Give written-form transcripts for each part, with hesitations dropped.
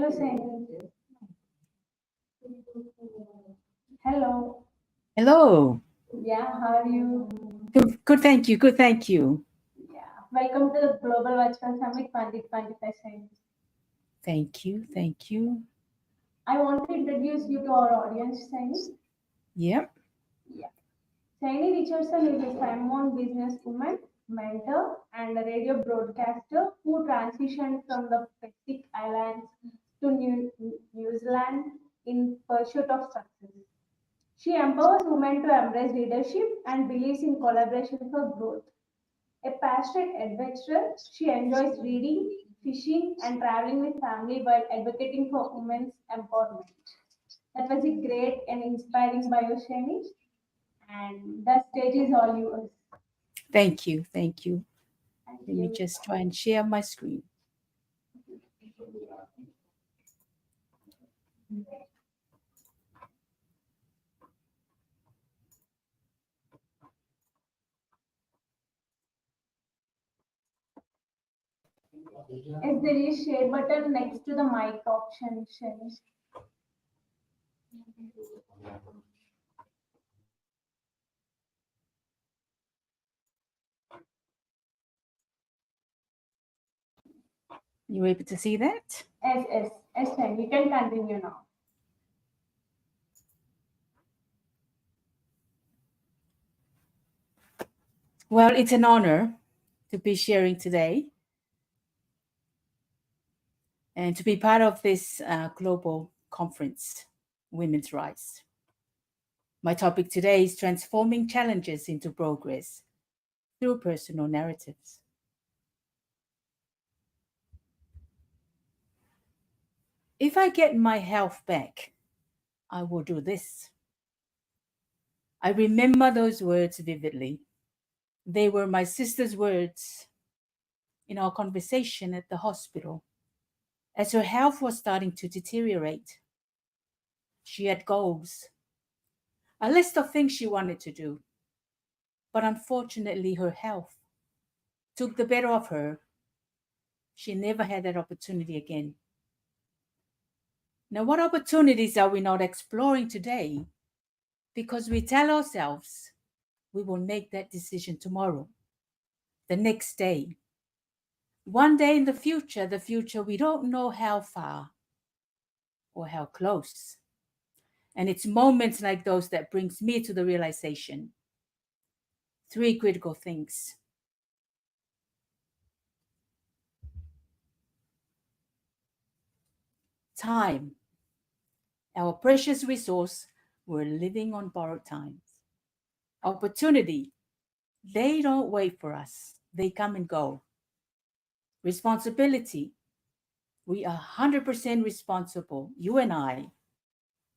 Hello, Saini. Hello. Hello. Yeah, how are you? Good, thank you. Good, thank you. Yeah. Welcome to the Global Virtual Summit 2025, Saini. Thank you. Thank you. I want to introduce you to our audience, Saini. Yep. Yeah. Saini Richardson is a Simon businesswoman, mentor, and a radio broadcaster who transitioned from the Pacific Islands to New Zealand in pursuit of success. She empowers women to embrace leadership and believes in collaboration for growth. A passionate adventurer, she enjoys reading, fishing, and traveling with family while advocating for women's empowerment. That was a great and inspiring bio, Shani, and the stage is all yours. Thank you. Thank you. Thank Let me you. just try and share my screen. Is there is share button next to the mic option, Shani? You able to see that? Yes, Shani. You can continue now. Well, it's an honor to be sharing today and to be part of this global conference, Women's Rights. My topic today is transforming challenges into progress through personal narratives. If I get my health back, I will do this. I remember those words vividly. They were my sister's words in our conversation at the hospital as her health was starting to deteriorate. She had goals, a list of things she wanted to do, but unfortunately, her health took the better of her. She never had that opportunity again. Now, what opportunities are we not exploring today? Because we tell ourselves we will make that decision tomorrow, the next day, one day in the future we don't know how far or how close. And it's moments like those that brings me to the realization. Three critical things. Time, our precious resource, we're living on borrowed times. Opportunity, they don't wait for us. They come and go. Responsibility, we are 100% responsible, you and I,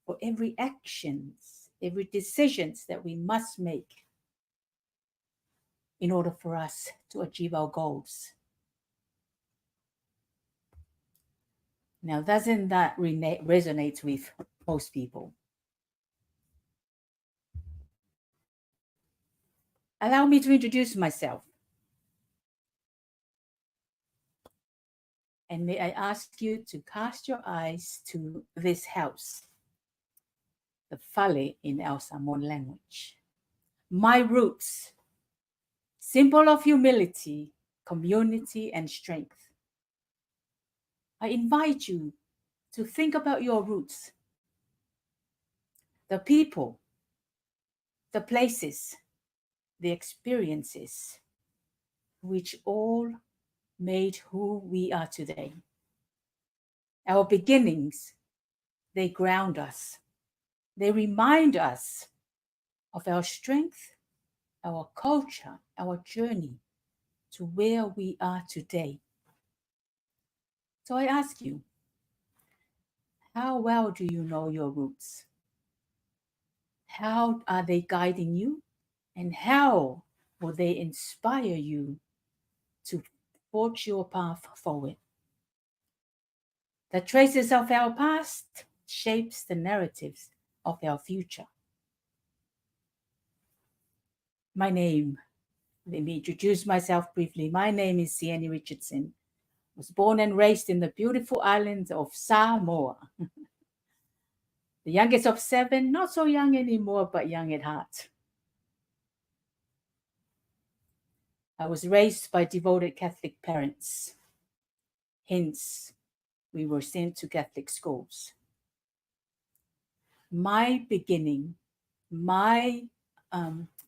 for every actions, every decisions that we must make in order for us to achieve our goals. Now, doesn't that resonate with most people? Allow me to introduce myself. And may I ask you to cast your eyes to this house, the Fale in our Samoan language. My roots, symbol of humility, community, and strength. I invite you to think about your roots, the people, the places, the experiences, which all made who we are today. Our beginnings, they ground us. They remind us of our strength, our culture, our journey to where we are today. So I ask you, how well do you know your roots? How are they guiding you? And how will they inspire you to forge your path forward? The traces of our past shapes the narratives of our future. My name, let me introduce myself briefly. My name is Sienna Richardson. Was born and raised in the beautiful island of Samoa. The youngest of 7, not so young anymore, but young at heart. I was raised by devoted Catholic parents. Hence, we were sent to Catholic schools. My beginning, my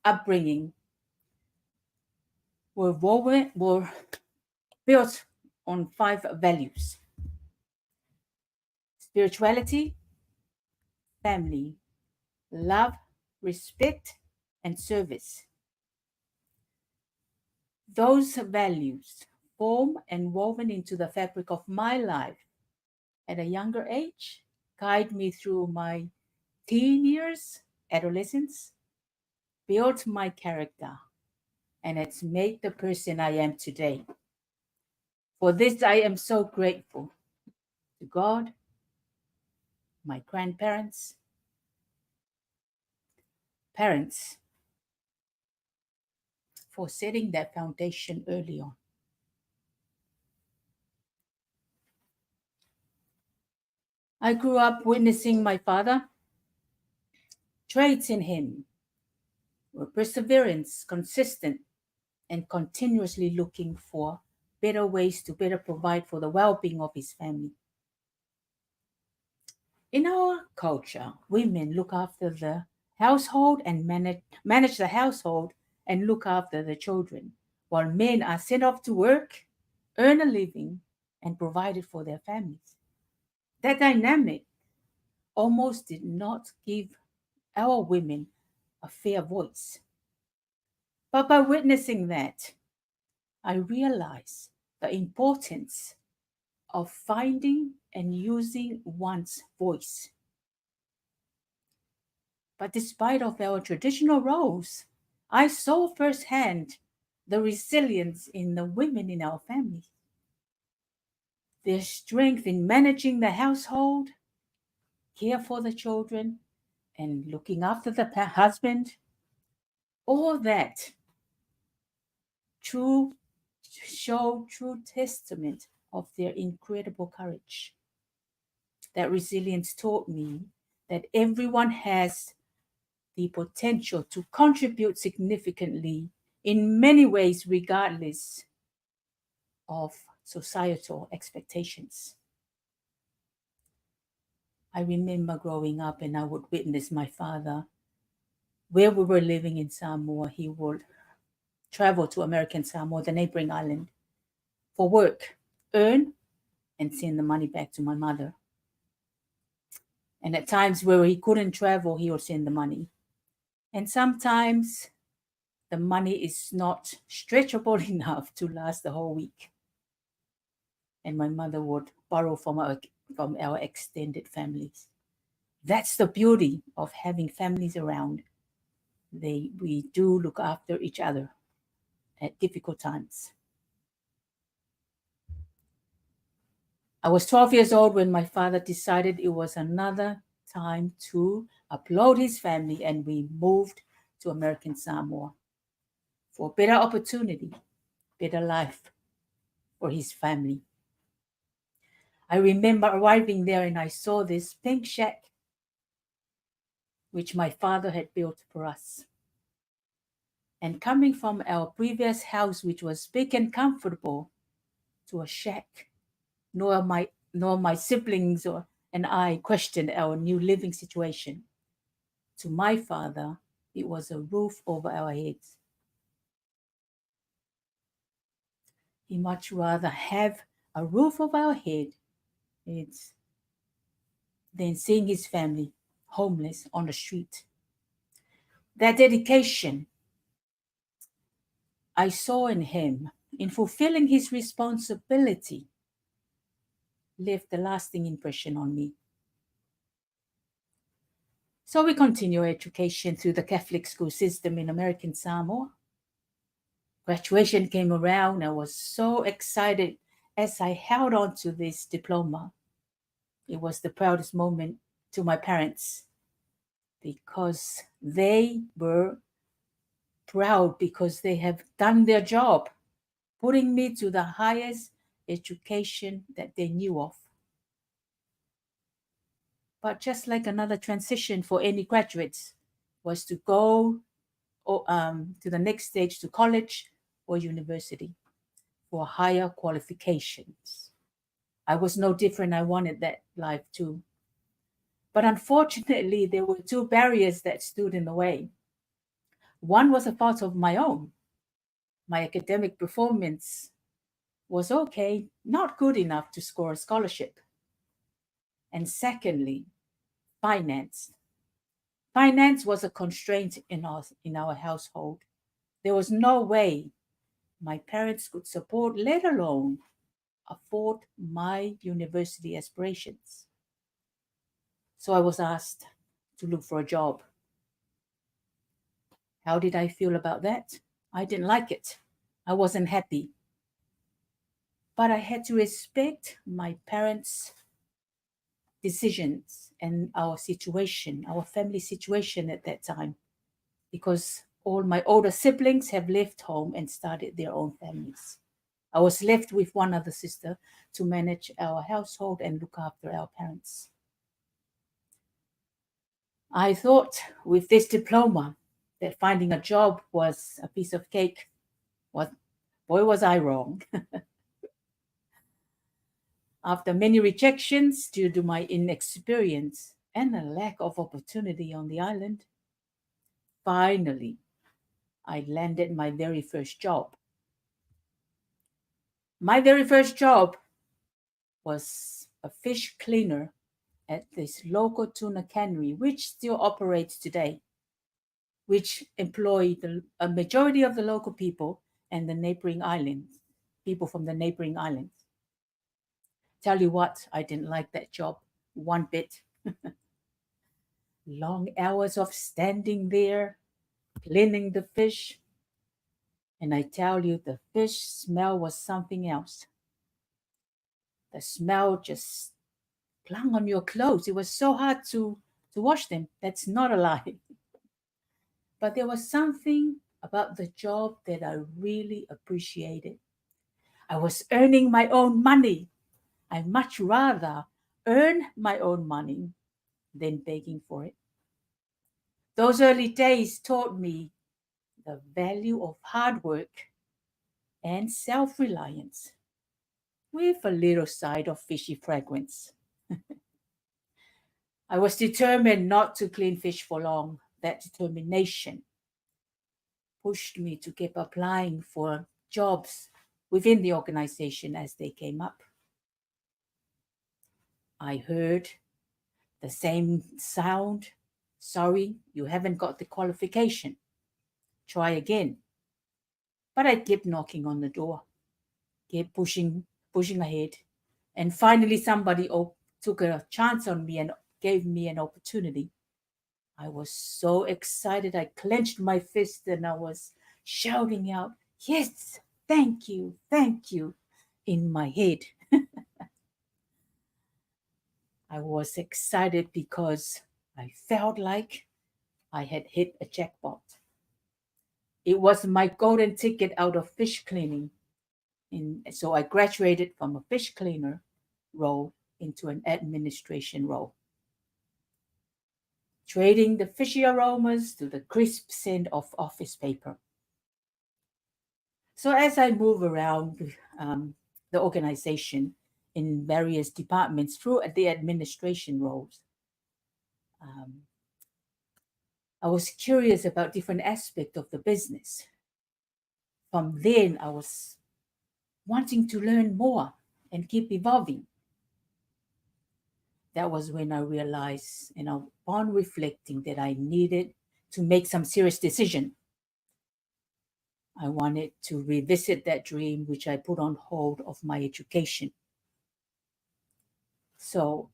upbringing were built on 5 values: spirituality, family, love, respect, and service. Those values form and woven into the fabric of my life at a younger age, guide me through my teen years, adolescence, built my character, and it's made the person I am today. For this, I am so grateful to God, my grandparents, parents, for setting that foundation early on. I grew up witnessing my father. Traits in him were perseverance, consistent, and continuously looking for better ways to better provide for the well-being of his family. In our culture, women look after the household and manage the household and look after the children, while men are sent off to work, earn a living, and provide it for their families. That dynamic almost did not give our women a fair voice. But by witnessing that, I realized the importance of finding and using one's voice. But despite of our traditional roles, I saw firsthand the resilience in the women in our family. Their strength in managing the household, care for the children, and looking after the husband. All that true testament of their incredible courage. That resilience taught me that everyone has the potential to contribute significantly in many ways, regardless of societal expectations. I remember growing up and I would witness my father, where we were living in Samoa, he would travel to American Samoa, the neighboring island, for work, earn, and send the money back to my mother. And at times where he couldn't travel, he would send the money. And sometimes the money is not stretchable enough to last the whole week. And my mother would borrow from our extended families. That's the beauty of having families around. We do look after each other at difficult times. I was 12 years old when my father decided it was another time to upload his family, and we moved to American Samoa for better opportunity, better life for his family. I remember arriving there and I saw this pink shack which my father had built for us. And coming from our previous house, which was big and comfortable, to a shack, nor my siblings and I questioned our new living situation. To my father, it was a roof over our heads. He much rather have a roof over our head than seeing his family homeless on the street. That dedication I saw in him in fulfilling his responsibility left a lasting impression on me. So we continue education through the Catholic school system in American Samoa. Graduation came around. I was so excited as I held on to this diploma. It was the proudest moment to my parents because they were proud because they have done their job, putting me to the highest education that they knew of. But just like another transition for any graduates was to go to the next stage, to college or university for higher qualifications. I was no different. I wanted that life too. But unfortunately, there were two barriers that stood in the way. One was a fault of my own. My academic performance was okay, not good enough to score a scholarship. And secondly, finance. Finance was a constraint in our household. There was no way my parents could support, let alone afford my university aspirations. So I was asked to look for a job. How did I feel about that? I didn't like it. I wasn't happy. But I had to respect my parents' decisions and our situation, our family situation at that time, because all my older siblings have left home and started their own families. I was left with one other sister to manage our household and look after our parents. I thought with this diploma that finding a job was a piece of cake. What, boy, was I wrong. After many rejections due to my inexperience and a lack of opportunity on the island, finally, I landed my very first job. My very first job was a fish cleaner at this local tuna cannery, which still operates today, which employ a majority of the local people and the neighboring islands, people from the neighboring islands. Tell you what, I didn't like that job one bit. Long hours of standing there, cleaning the fish. And I tell you, the fish smell was something else. The smell just clung on your clothes. It was so hard to wash them. That's not a lie. But there was something about the job that I really appreciated. I was earning my own money. I much rather earn my own money than begging for it. Those early days taught me the value of hard work and self reliance with a little side of fishy fragrance. I was determined not to clean fish for long. That determination pushed me to keep applying for jobs within the organization as they came up. I heard the same sound. Sorry, you haven't got the qualification. Try again. But I kept knocking on the door, kept pushing ahead. And finally, somebody took a chance on me and gave me an opportunity. I was so excited. I clenched my fist and I was shouting out, "Yes, thank you," in my head. I was excited because I felt like I had hit a jackpot. It was my golden ticket out of fish cleaning. And so I graduated from a fish cleaner role into an administration role, trading the fishy aromas to the crisp scent of office paper. So as I move around the organization in various departments through the administration roles, um, I was curious about different aspects of the business. From then, I was wanting to learn more and keep evolving. That was when I realized, upon reflecting, that I needed to make some serious decision. I wanted to revisit that dream, which I put on hold of my education. So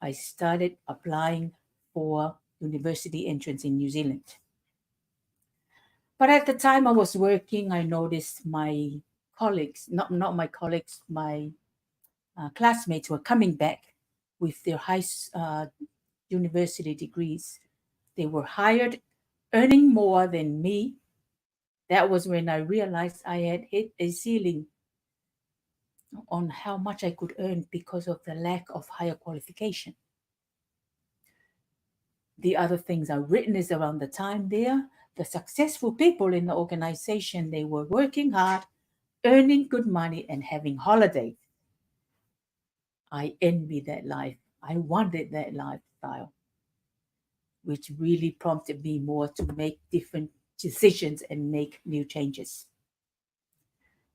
I started applying for university entrance in New Zealand. But at the time I was working, I noticed my colleagues, not my colleagues, my classmates were coming back with their university degrees. They were hired, earning more than me. That was when I realized I had hit a ceiling. on how much I could earn because of the lack of higher qualification. The other things I witnessed around the time there, the successful people in the organization, they were working hard, earning good money, and having holidays. I envy that life. I wanted that lifestyle, which really prompted me more to make different decisions and make new changes.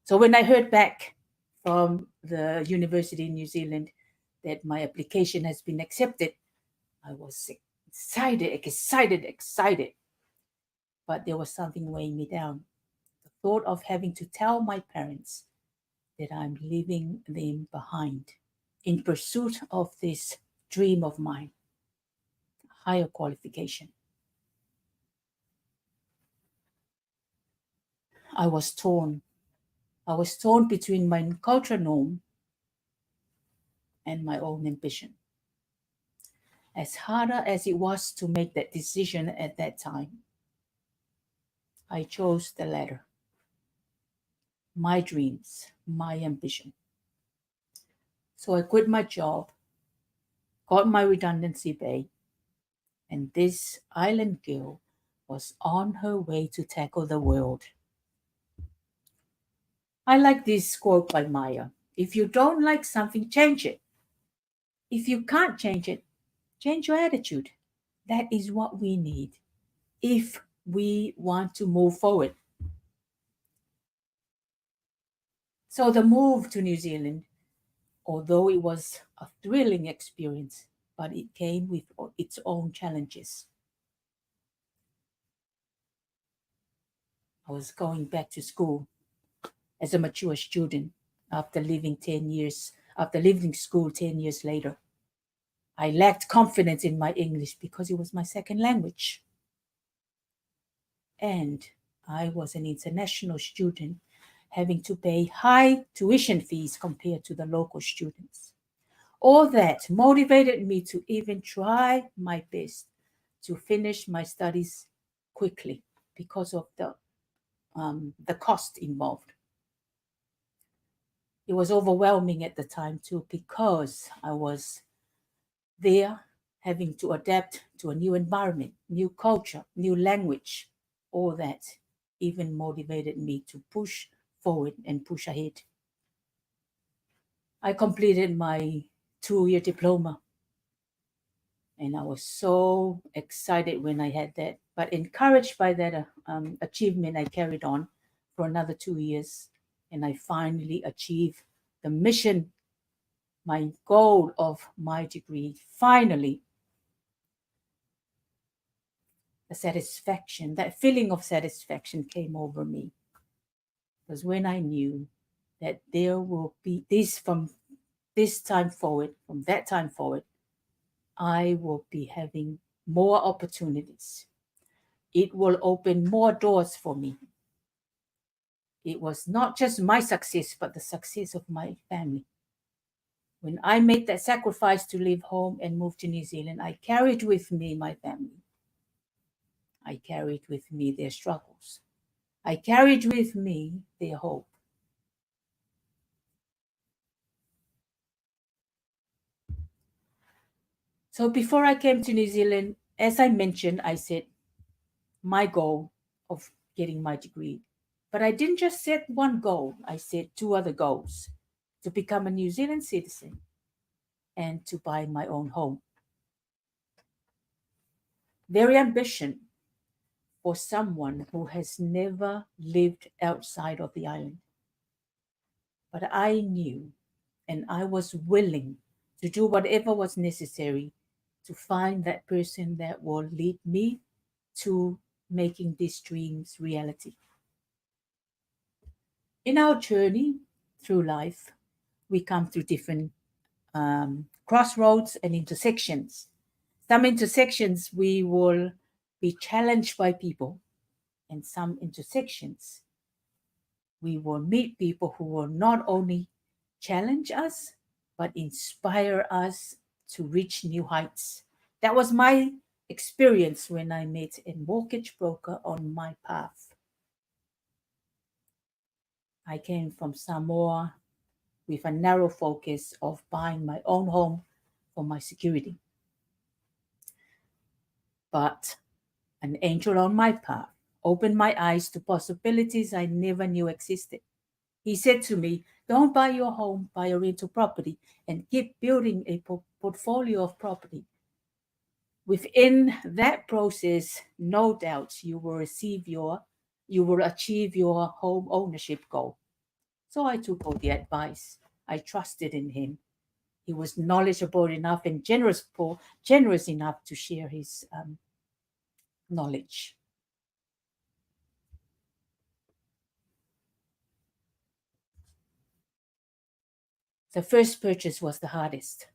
So when I heard back from the university in New Zealand that my application has been accepted, I was excited. But there was something weighing me down. The thought of having to tell my parents that I'm leaving them behind in pursuit of this dream of mine, higher qualification. I was torn. I was torn between my cultural norm and my own ambition. As harder as it was to make that decision at that time, I chose the latter. My dreams, my ambition. So I quit my job, got my redundancy pay, and this island girl was on her way to tackle the world. I like this quote by Maya. If you don't like something, change it. If you can't change it, change your attitude. That is what we need if we want to move forward. So the move to New Zealand, although it was a thrilling experience, but it came with its own challenges. I was going back to school as a mature student after leaving school 10 years later. I lacked confidence in my English because it was my second language. And I was an international student having to pay high tuition fees compared to the local students. All that motivated me to even try my best to finish my studies quickly because of the cost involved. It was overwhelming at the time too because I was there having to adapt to a new environment, new culture, new language. All that even motivated me to push forward and push ahead. I completed my 2-year diploma and I was so excited when I had that. But encouraged by that achievement, I carried on for another 2 years and I finally achieved the mission, my goal of my degree. Finally, the satisfaction, that feeling of satisfaction came over me. Was when I knew that there will be this from this time forward, from that time forward, I will be having more opportunities. It will open more doors for me. It was not just my success, but the success of my family. When I made that sacrifice to leave home and move to New Zealand, I carried with me my family. I carried with me their struggles. I carried with me their hope. So before I came to New Zealand, as I mentioned, I said my goal of getting my degree. But I didn't just set one goal, I set two other goals: to become a New Zealand citizen and to buy my own home. Very ambitious for someone who has never lived outside of the island. But I knew and I was willing to do whatever was necessary to find that person that will lead me to making these dreams reality. In our journey through life, we come through different crossroads and intersections. Some intersections we will be challenged by people, and some intersections we will meet people who will not only challenge us but inspire us to reach new heights. That was my experience when I met a mortgage broker on my path. I came from Samoa, with a narrow focus of buying my own home for my security. But an angel on my path opened my eyes to possibilities I never knew existed. He said to me, "Don't buy your home, buy a rental property and keep building a portfolio of property. Within that process, no doubt you will achieve your home ownership goal." So I took all the advice. I trusted in him. He was knowledgeable enough and generous enough to share his knowledge. The first purchase was the hardest.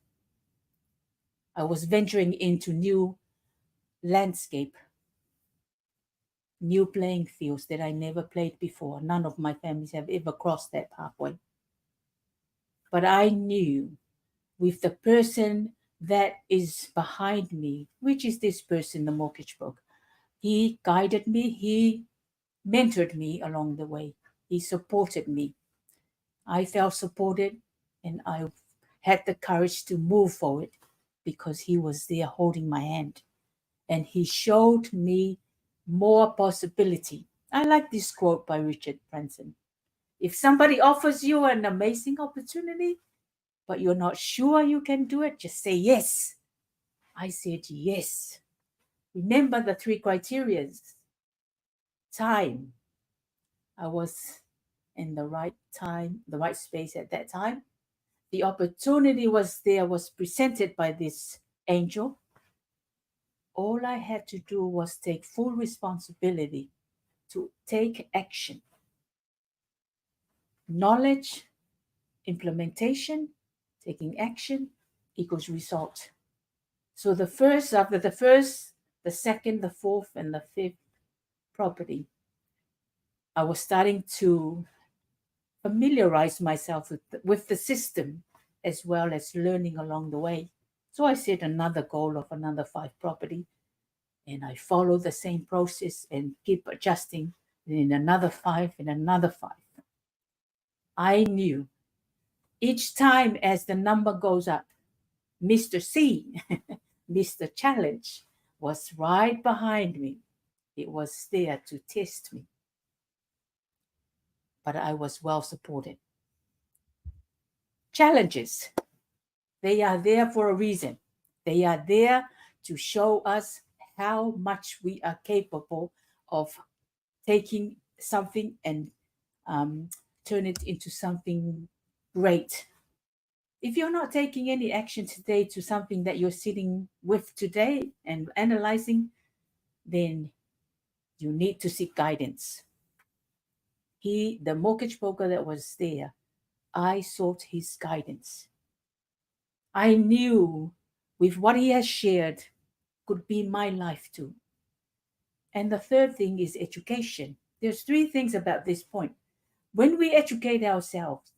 I was venturing into new landscape, new playing fields that I never played before. None of my families have ever crossed that pathway. But I knew with the person that is behind me, which is this person, the mortgage broker, he guided me, he mentored me along the way, he supported me. I felt supported and I had the courage to move forward because he was there holding my hand and he showed me more possibility. I like this quote by Richard Branson. If somebody offers you an amazing opportunity, but you're not sure you can do it, just say yes. I said yes. Remember the three criterias. Time. I was in the right time, the right space at that time. The opportunity was there, was presented by this angel. All I had to do was take full responsibility to take action. Knowledge, implementation, taking action equals result. So after the first, the second, the fourth, and the fifth property, I was starting to familiarize myself with the system as well as learning along the way. So I set another goal of another 5 property and I follow the same process and keep adjusting in another 5 and another 5. I knew each time as the number goes up, Mr. C, Mr. Challenge, was right behind me. It was there to test me. But I was well supported. Challenges, they are there for a reason. They are there to show us how much we are capable of taking something and turn it into something great. If you're not taking any action today to something that you're sitting with today and analyzing, then you need to seek guidance. The mortgage broker that was there, I sought his guidance. I knew with what he has shared could be my life too. And the third thing is education. There's 3 things about this point. When we educate ourselves,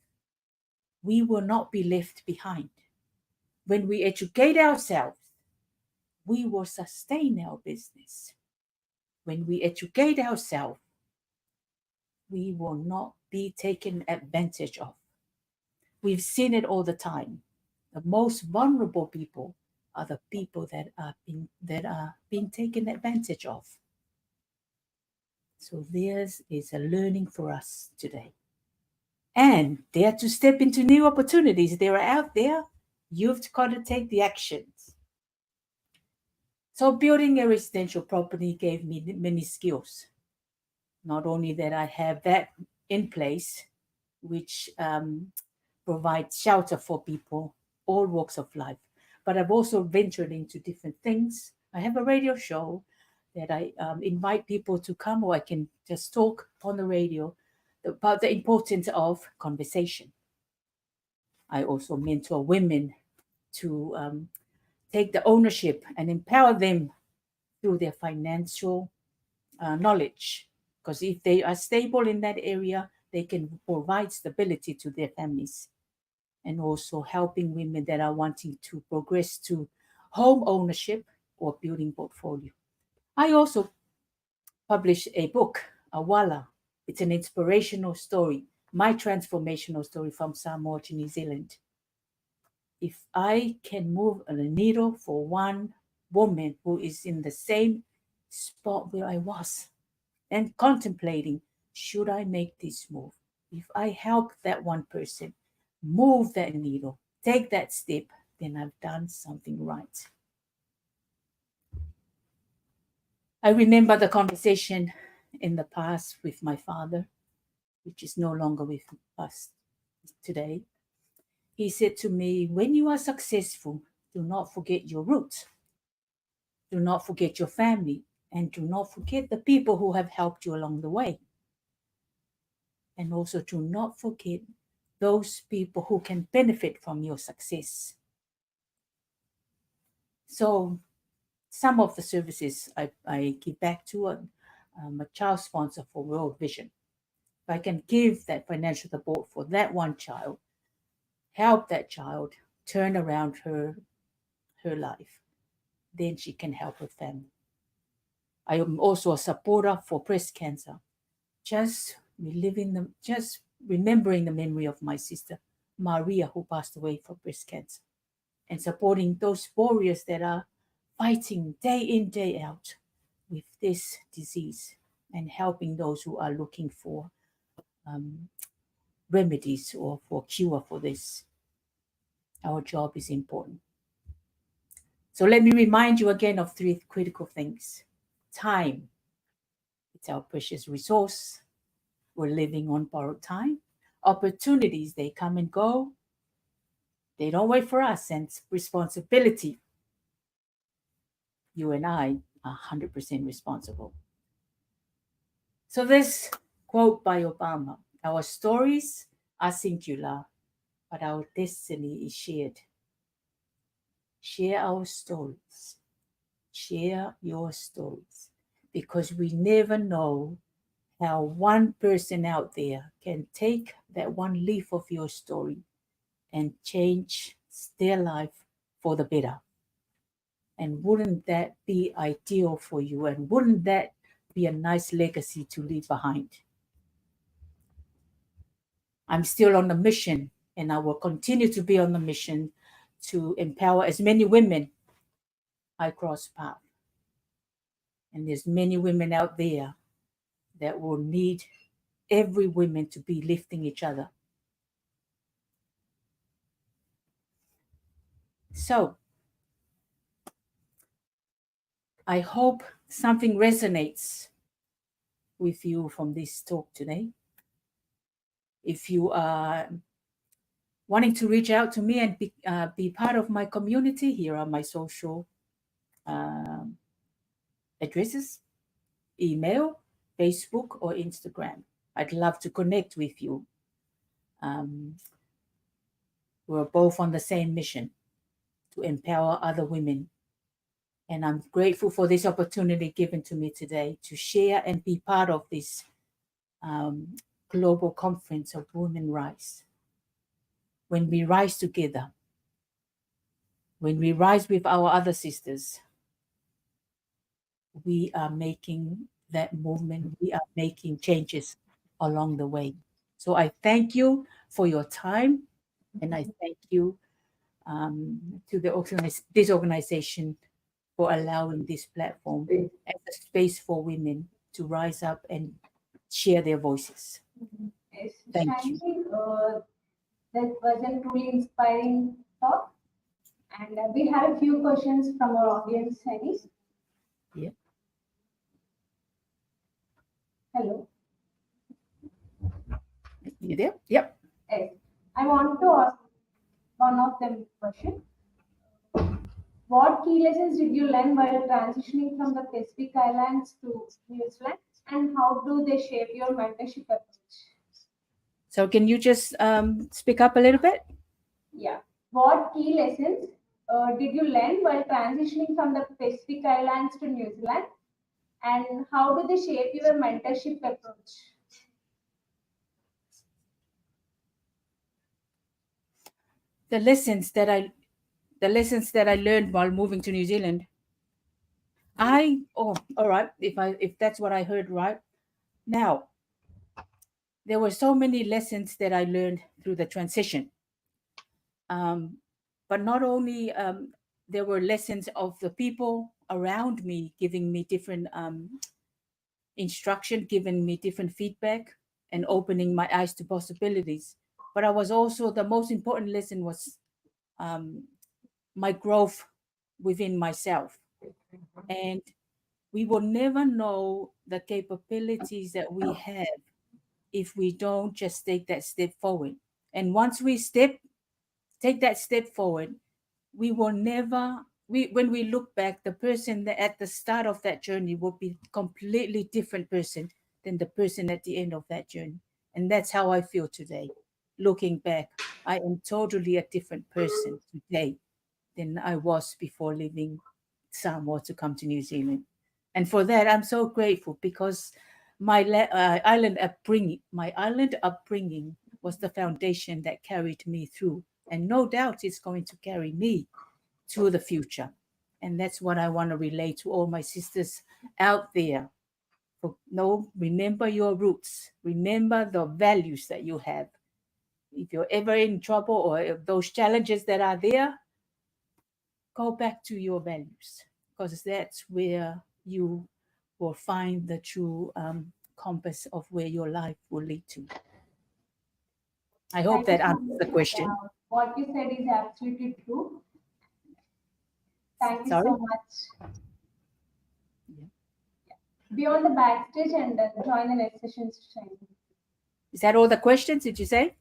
we will not be left behind. When we educate ourselves, we will sustain our business. When we educate ourselves, we will not be taken advantage of. We've seen it all the time. The most vulnerable people are the people that are being taken advantage of. So this is a learning for us today. And dare to step into new opportunities. They are out there. You've got to take the actions. So building a residential property gave me many skills. Not only that I have that in place, which provides shelter for people, all walks of life, but I've also ventured into different things. I have a radio show that I invite people to come, or I can just talk on the radio about the importance of conversation. I also mentor women to take the ownership and empower them through their financial knowledge. Because if they are stable in that area, they can provide stability to their families. And also helping women that are wanting to progress to home ownership or building portfolio. I also published a book, Awala. It's an inspirational story my transformational story from Samoa to New Zealand. If I can move a needle for one woman who is in the same spot where I was and contemplating, should I make this move? If I help that one person move that needle, take that step, then I've done something right. I remember the conversation in the past with my father, which is no longer with us today. He said to me, when you are successful, do not forget your roots, do not forget your family, and do not forget the people who have helped you along the way. And also do not forget those people who can benefit from your success. So some of the services I give back to I'm a child sponsor for World Vision. If I can give that financial support for that one child, help that child turn around her life, then she can help her family. I am also a supporter for breast cancer. Just remembering the memory of my sister Maria, who passed away from breast cancer, and supporting those warriors that are fighting day in, day out with this disease, and helping those who are looking for um, remedies or for cure for this. Our job is important. So let me remind you again of three critical things. Time, it's our precious resource. We're living on borrowed time. Opportunities, they come and go. They don't wait for us. And responsibility, you and I are 100% responsible. So this quote by Obama, our stories are singular, but our destiny is shared. Share our stories. Share your stories, because we never know how one person out there can take that one leaf of your story and change their life for the better. And wouldn't that be ideal for you? And wouldn't that be a nice legacy to leave behind? I'm still on the mission, and I will continue to be on the mission to empower as many women I cross path. And there's many women out there that will need every woman to be lifting each other. So I hope something resonates with you from this talk today. If you are wanting to reach out to me and be part of my community, here are my social addresses: email, Facebook, or Instagram. I'd love to connect with you. Um, we're both on the same mission to empower other women. And I'm grateful for this opportunity given to me today to share and be part of this um, global conference of Women Rise. When we rise together, when we rise with our other sisters, we are making that movement, we are making changes along the way. So I thank you for your time, and I thank you to this organization for allowing this platform as a space for women to rise up and share their voices. Yes, Thank you. Shani, that was a truly inspiring talk. And we have a few questions from our audience, Shani. Yeah. Hello. You there? Yep. Yes. I want to ask one of them question. What key lessons did you learn while transitioning from the Pacific Islands to New Zealand, and how do they shape your mentorship approach? So can you just speak up a little bit? Yeah. What key lessons did you learn while transitioning from the Pacific Islands to New Zealand, and how do they shape your mentorship approach? The lessons that I learned while moving to New Zealand. All right. If that's what I heard right now, there were so many lessons that I learned through the transition. Um, but not only there were lessons of the people around me giving me different instruction, giving me different feedback, and opening my eyes to possibilities. But I was also the most important lesson was um, my growth within myself, and we will never know the capabilities that we have if we don't just take that step forward. And once we take that step forward, we will never when we look back, the person that at the start of that journey will be completely different person than the person at the end of that journey. And that's how I feel today. Looking back, I am totally a different person today than I was before leaving Samoa to come to New Zealand. And for that, I'm so grateful because my island upbringing was the foundation that carried me through, and no doubt it's going to carry me to the future. And that's what I want to relate to all my sisters out there. No, remember your roots. Remember the values that you have. If you're ever in trouble or if those challenges that are there, go back to your values because that's where you will find the true compass of where your life will lead to. I hope Thank you that so answers the much. question. What you said is absolutely true. Thank you Sorry? so much. Yeah. Be on the backstage and join the next session, Shiny. Is that all the questions? Did you say?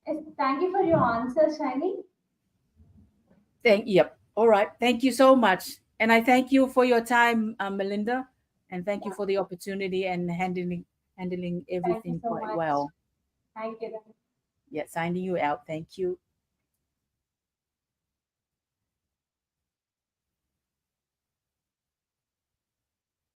Yes, thank you for your answer, Shiny. Yep. All right. Thank you so much. And I thank you for your time, Melinda. And thank you Yeah, for the opportunity and handling thank you everything so quite much. well. Thank you. Yeah, signing you out. Thank you.